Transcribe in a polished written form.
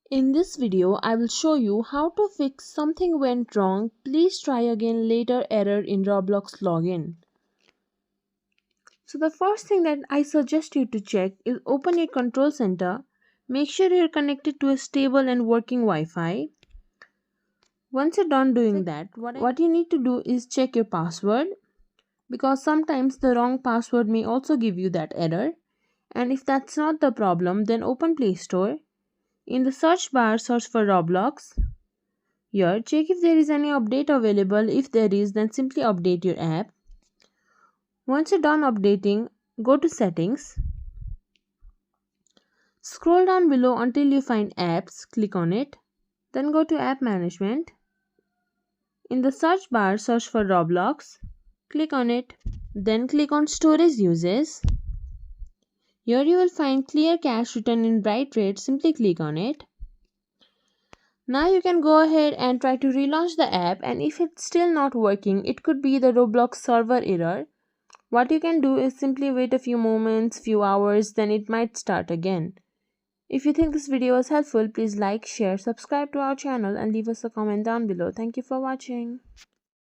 In this video, I will show you how to fix something went wrong. Please try again later error in Roblox login. So the first thing that I suggest you to check is open your control center. Make sure you're connected to a stable and working Wi-Fi. Once you're done doing that, what you need to do is check your password, because sometimes the wrong password may also give you that error. And if that's not the problem, then open Play Store. In the search bar, search for Roblox. Here, check if there is any update available. If there is, then simply update your app. Once you're done updating, go to Settings. Scroll down below until you find Apps. Click on it. Then go to App Management. In the search bar, search for Roblox. Click on it. Then click on Storage Uses. Here you will find Clear Cache written in bright red. Simply click on it. Now you can go ahead and try to relaunch the app, and if it's still not working, it could be the Roblox server error. What you can do is simply wait a few moments, few hours, then it might start again. If you think this video was helpful, please like, share, subscribe to our channel and leave us a comment down below. Thank you for watching.